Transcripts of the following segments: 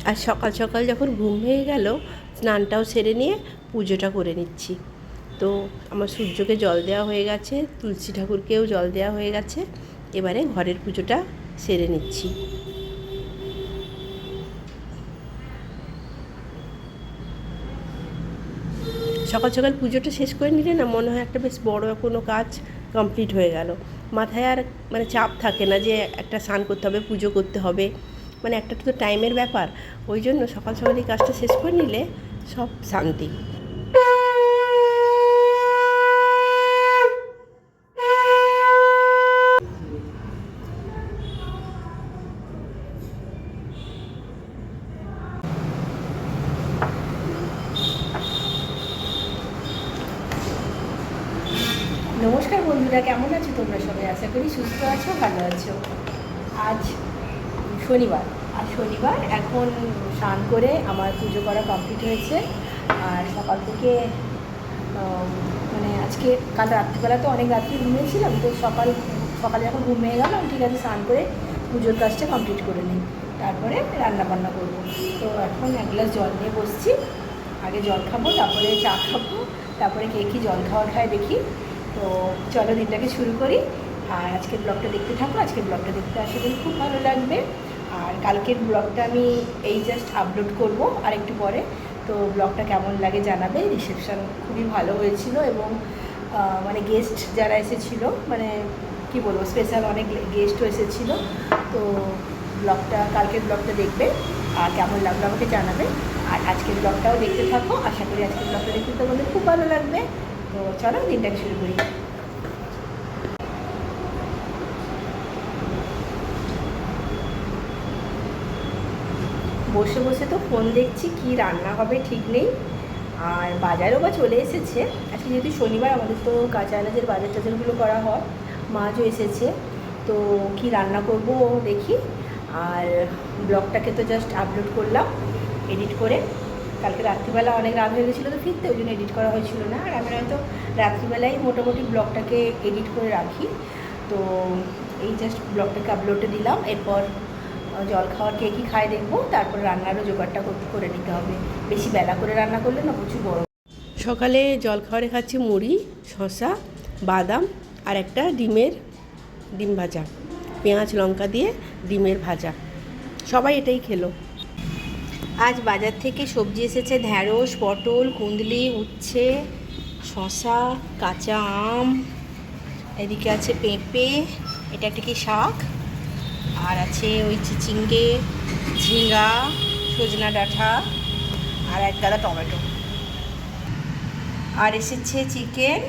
আর সকাল সকাল যখন ঘুম ভেঙে গেল, স্নানটাও সেরে নিয়ে পুজোটা করে নিচ্ছি। তো আমার সূর্যকে জল দেওয়া হয়ে গেছে, তুলসী ঠাকুরকেও জল দেওয়া হয়ে গেছে, এবারে ঘরের পুজোটা সেরে নিচ্ছি। সকাল সকাল পুজোটা শেষ করে নিলে না মনে হয় একটা বেশ বড় কোনো কাজ কমপ্লিট হয়ে গেল। মাথায় আর মানে চাপ থাকে না যে একটা স্নান করতে হবে, পুজো করতে হবে, মানে একটা তো টাইমের ব্যাপার। ওই জন্য সকাল সকাল এই কাজটা শেষ করে নিলে সব শান্তি। নমস্কার বন্ধুরা, কেমন আছো তোমরা সবাই? আশা করি সুস্থ আছো, ভালো আছো। আজ শনিবার, এখন স্নান করে আমার পুজো করা কমপ্লিট হয়েছে। আর সকাল থেকে মানে আজকে কাল রাত্রিবেলা তো অনেক রাত্রি ঘুমিয়েছিলাম, তো সকালে যখন ঘুমিয়ে গেলাম, ঠিক আছে স্নান করে পুজোর কাজটা কমপ্লিট করে নিই, তারপরে রান্না বান্না করবো। তো এখন এক গ্লাস জল নিয়ে বসছি। আগে জল খাবো, তারপরে চা খাবো, তারপরে কে কী জল খাওয়া খায় দেখি। তো চলো দিনটাকে শুরু করি। আর আজকের ব্লগটা দেখতে থাকো। আজকের ব্লগটা দেখতে আশা করি খুব ভালো লাগবে। আর কালকের ব্লগটা আমি এই জাস্ট আপলোড করব আর একটু পরে। তো ব্লগটা কেমন লাগে জানাবে। রিসেপশান খুবই ভালো হয়েছিল এবং মানে গেস্ট যারা এসেছিলো, মানে কি বলবো, স্পেশাল অনেক গেস্টও এসেছিলো। তো কালকের ব্লগটা দেখবে আর কেমন লাগলো আমাকে জানাবে। আর আজকের ব্লগটাও দেখতে থাকো। আশা করি আজকের ব্লগটা দেখতে তোমাদের খুব ভালো লাগবে। তো চলো দিনটাকে শুরু করি। বসে বসে তো ফোন দেখছি, কি রান্না হবে ঠিক নেই। আর বাজারও বা চলে এসেছে। আজকে যেহেতু শনিবার, আমাদের তো কাঁচা আনাজের বাজার টাজারগুলো করা হয়। মাছও এসেছে, তো কি রান্না করব দেখি। আর ব্লগটাকে তো জাস্ট আপলোড করলাম এডিট করে। কালকে রাত্রিবেলা অনেক রাত হয়ে গেছিলো তো ফিরতে, ওই জন্য এডিট করা হয়েছিল না। আর আমি হয়তো রাত্রিবেলায় মোটামুটি ব্লগটাকে এডিট করে রাখি। তো এই জাস্ট ব্লগটাকে আপলোডে দিলাম। এরপর জল খাওয়ার কে কী খায় দেখবো, তারপর রান্নারও জোগাড়টা করে নিতে হবে। বেশি বেলা করে রান্না করলে না প্রচুর গরম। সকালে জল খাওয়ারে খাচ্ছি মুড়ি, শসা, বাদাম আর একটা ডিম ভাজা, পেঁয়াজ লঙ্কা দিয়ে ডিমের ভাজা। সবাই এটাই খেলো। আজ বাজার থেকে সবজি এসেছে ঢ্যাঁড়স, পটল, কুঁদলি, উচ্ছে, শসা, কাঁচা আম, এদিকে আছে পেঁপে, এটা একটা কি শাক, আর আছে ওই চিচিঙ্গে, ঝিঙ্গা, সজনা ডাঁটা, আর এক গাদা টমেটো। আর এসেছে চিকেন,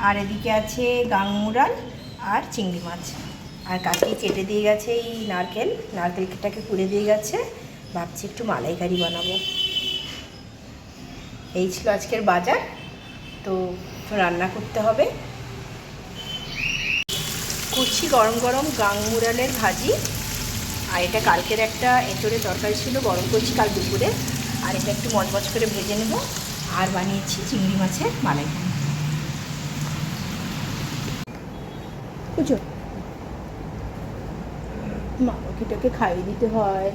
আর এদিকে আছে গাংমুরাল আর চিংড়ি মাছ। আর কাকি কেটে দিয়ে গেছে এই নারকেলটাকে কুড়ে দিয়ে গেছে। ভাবছি একটু মালাইকারি বানাবো। এই ছিল আজকের বাজার। তো রান্না করতে হবে। করছি গরম গরম গাংমুরালের ভাজি। আর এটা কালকের একটা এঁচড়ের তরকারি ছিল, গরম করছি কাল দুপুরে। আর এটা একটু মচমচ করে ভেজে নেব। আর বানিয়েছি চিংড়ি মাছের মালাইকারি। বুঝো, মালকিটাকে খাইয়ে দিতে হয়।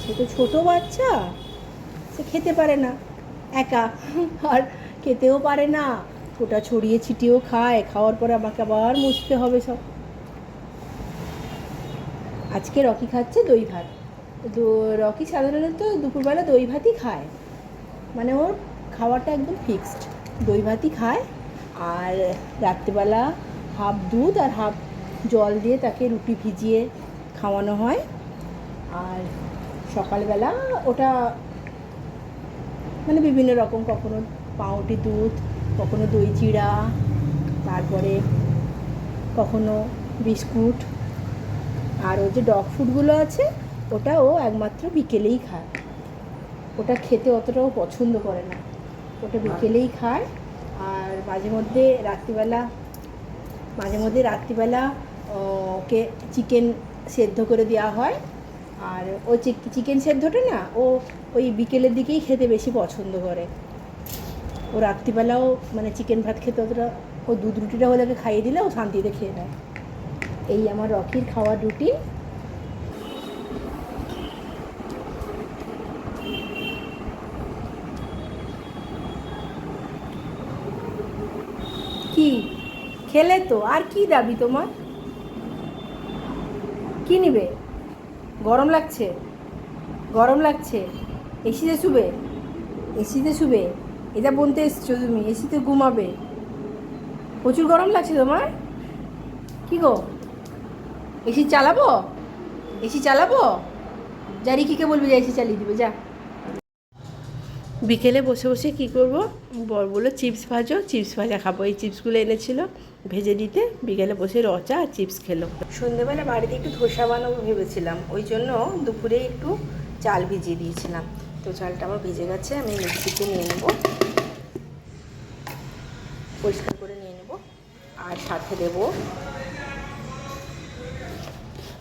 সে তো ছোটো বাচ্চা, সে খেতে পারে না একা, আর খেতেও পারে না। ওটা ছড়িয়ে ছিটিয়েও খায়, খাওয়ার পরে আমাকে আবার মুছতে হবে সব। আজকে রকি খাচ্ছে দই ভাত। রকি সাধারণত দুপুরবেলা দই ভাতই খায়, মানে ওর খাওয়াটা একদম ফিক্সড, দই ভাতই খায়। আর রাত্রিবেলা হাফ দুধ আর হাফ জল দিয়ে তাকে রুটি ভিজিয়ে খাওয়ানো হয়। আর সকালবেলা ওটা মানে বিভিন্ন রকম, কখনো পাউরুটি দুধ, কখনো দই চিড়া, তারপরে কখনো বিস্কুট। আর ওই যে ডগ ফুডগুলো আছে, ওটা ও একমাত্র বিকেলেই খায়। ওটা খেতে অতটাও পছন্দ করে না, ওটা বিকেলেই খায়। আর মাঝে মধ্যে রাত্রিবেলা ওকে চিকেন সেদ্ধ করে দেওয়া হয়। আর ও চিকেন সেদ্ধটা না ও ওই বিকেলের দিকেই খেতে বেশি পছন্দ করে। ও রাত্রিবেলাও মানে চিকেন ভাত খেতে অতটা, ও দুধ রুটিটা হলে ওকে খাইয়ে দিলে ও শান্তিতে খেয়ে নেয়। এই আমার রকির খাওয়ার রুটিন। খেলে তো আর কি দাবি তোমার? কি নিবে? গরম লাগছে, গরম লাগছে, এসিতে শুবে, এসিতে শুবে, এটা বলতে এসছো তুমি এসিতে ঘুমাবে? প্রচুর গরম লাগছে তোমার? কি গো, এসি চালাবো? এসি চালাবো? যা রিকিকে বলবি যে এসি চালিয়ে দিবে, যা। বিকেলে বসে বসে কি করব, বর বললো চিপস ভাজো, চিপস ভাজা খাবো। এই চিপসগুলো এনেছিল ভেজে দিতে, বিকেলে বসে রচা আর চিপস খেলো। সন্ধ্যেবেলা বাড়িতে একটু ধোসা বানাবো ভেবেছিলাম, ওই জন্য দুপুরে একটু চাল ভিজিয়ে দিয়েছিলাম। তো চালটা আমার ভিজে গেছে, আমি মিক্সিতে নিয়ে নেব, পরিষ্কার করে নিয়ে নেব। আর সাথে দেব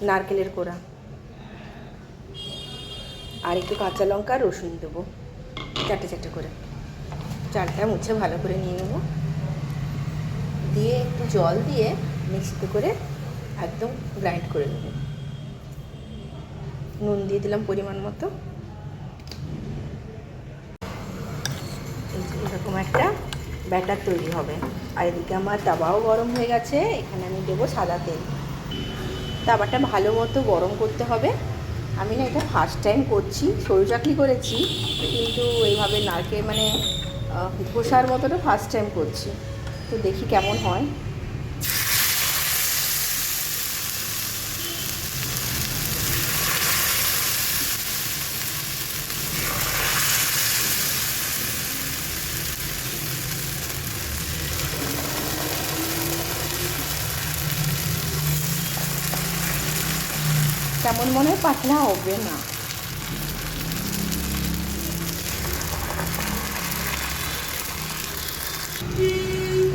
নারকেলের কোড়া আর একটু কাঁচা লঙ্কা রসুন দেবো, চারটে চারটে করে। চালটা মুছে ভালো করে নিয়ে নেব, দিয়ে একটু জল দিয়ে মিক্সিতে করে একদম গ্রাইন্ড করে নেব। নুন দিয়ে দিলাম পরিমাণ মতো। এরকম একটা ব্যাটার তৈরি হবে। আর এদিকে আমার তাওয়াও গরম হয়ে গেছে, এখানে আমি দেবো সাদা তেল। তাওয়াটা ভালো মতো গরম করতে হবে। আমি না এটা ফার্স্ট টাইম করছি, সরু চাকলি করেছি, কিন্তু এইভাবে নারকেল মানে ধোসার মতোটা ফার্স্ট টাইম করছি। তো দেখি কেমন হয়। কেমন মনে হয় পাতলা হবে না।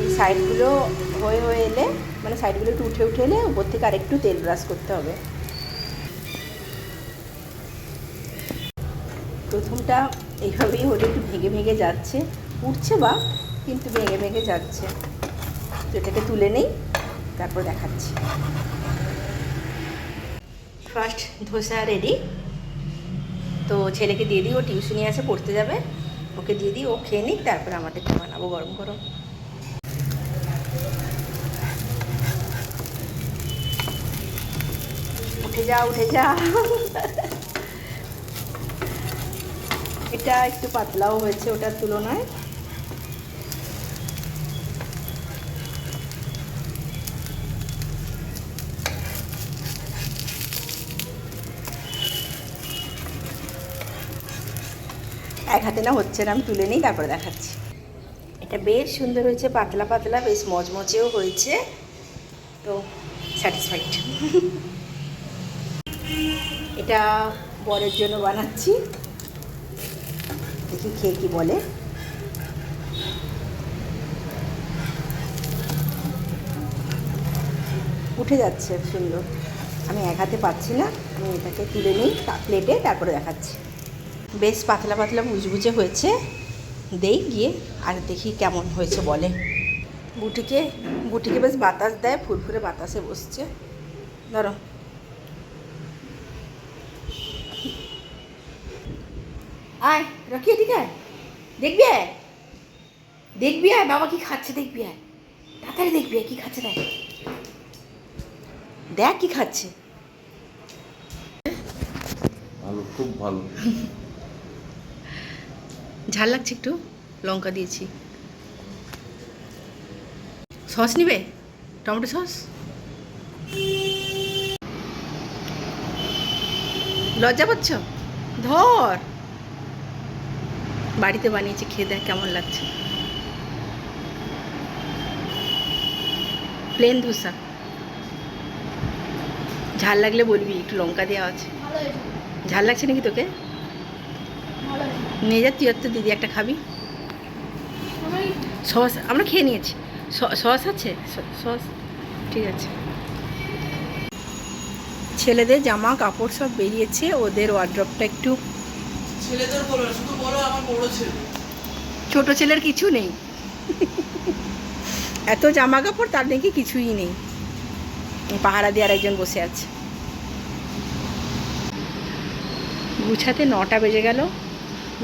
এই সাইডগুলো হয়ে হয়ে এলে, মানে সাইডগুলো একটু উঠে উঠে এলে উপর থেকে আরেকটু তেল ব্রাশ করতে হবে। প্রথমটা এইভাবেই হলে একটু ভেঙে ভেঙে যাচ্ছে, উঠছে বা কিন্তু ভেঙে ভেঙে যাচ্ছে। তো এটাকে তুলে নেই, তারপর দেখাচ্ছি। First dosa ready. তো ছেলেকে দিয়ে দিই, ও টিউশনি আছে, পড়তে যাবে, ওকে দিয়ে দিই, ও খেয়ে নিক, তারপরে আমাদেরকে বানাবো গরম গরম। উঠে যা উঠে যা। এটা একটু পাতলাও হয়েছে ওটার তুলনায়। এক হাতে না হচ্ছে না, আমি তুলে নিই তারপরে দেখাচ্ছি। এটা বেশ সুন্দর হয়েছে, পাতলা পাতলা, বেশ মচমচেও হয়েছে। তো স্যাটিসফাইড। এটা বরের জন্য বানাচ্ছি, দেখি খেয়ে কি বলে। উঠে যাচ্ছে সুন্দর, আমি এক হাতে পাচ্ছি না, আমি এটাকে তুলে নিই প্লেটে, তারপরে দেখাচ্ছি। বেশ পাতলা পাতলা বুঝবুঝে হয়েছে, দেই গিয়ে আর দেখি কেমন হয়েছে বলে। বুটিকে বেশ বাতাস দেয়, ফুরফুরে বাতাসে বসছে। ধরো, আয় রাখি এদিকে আয়, দেখবি আয়, দেখবি আয় বাবা কি খাচ্ছে, দেখবি আয়, তাড়াতাড়ি দেখবি আয় কি খাচ্ছে, দেখ দেখ কি খাচ্ছে। ভালো, খুব ভালো। ঝাল লাগছে একটু, লঙ্কা দিয়েছি। সস নিবে, টমেটো সস? লজ্জা পাচ্ছ? ধর, বাড়িতে বানিয়েছি, খেয়ে দেখ কেমন লাগছে। প্লেন ধোসা, ঝাল লাগলে বলবি, একটু লঙ্কা দেওয়া আছে। ঝাল লাগছে নাকি তোকে? নিয়ে যা, তুই তো দিদি একটা খাবি। সস আমরা খেয়ে নিয়েছি, সস আছে, সস ঠিক আছে। ছেলেদের জামা কাপড় সব বেরিয়েছে, ওদের ওয়ার্ড্রপটা একটু। ছেলেদের বলো না, শুধু বলো আমার বড় ছেলে। ছোট ছেলের কিছু নেই। এত জামা কাপড়, তার নাকি কিছুই নেই। পাহারা দিয়ে আরেকজন বসে আছে। গুছাতে 9টা বেজে গেল,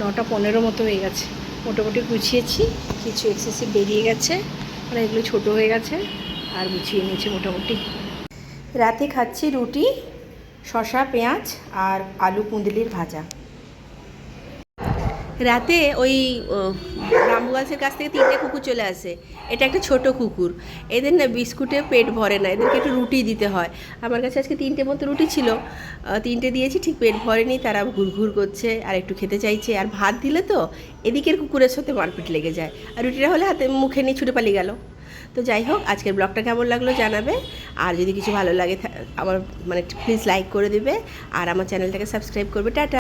9:15 মতো হয়ে গেছে। মোটামুটি গুছিয়েছি, কিছু এক্সেসিভ বেরিয়ে গেছে, মানে এগুলো ছোটো হয়ে গেছে। আর গুছিয়ে নিয়েছে মোটামুটি। রাতে খাচ্ছি রুটি, শসা পেঁয়াজ আর আলু কুঁদলির ভাজা। রাতে ওই রামু গাছের কাছ থেকে 3টে কুকুর চলে আসে। এটা একটা ছোট কুকুর, এদের না বিস্কুটে পেট ভরে না, এদেরকে একটু রুটি দিতে হয়। আমার কাছে আজকে 3টে মতো রুটি ছিল, 3টে দিয়েছি, ঠিক পেট ভরেনি, তারা ঘুরঘুর করছে আর একটু খেতে চাইছে। আর ভাত দিলে তো এদিকের কুকুরের সাথে মারপিট লেগে যায়, আর রুটিটা হলে হাতে মুখে নিয়ে ছুটে পালিয়ে গেল। তো যাই হোক, আজকের ব্লগটা কেমন লাগলো জানাবে, আর যদি কিছু ভালো লাগে আমার প্লিজ লাইক করে দেবে, আর আমার চ্যানেলটাকে সাবস্ক্রাইব করবে। টাটা।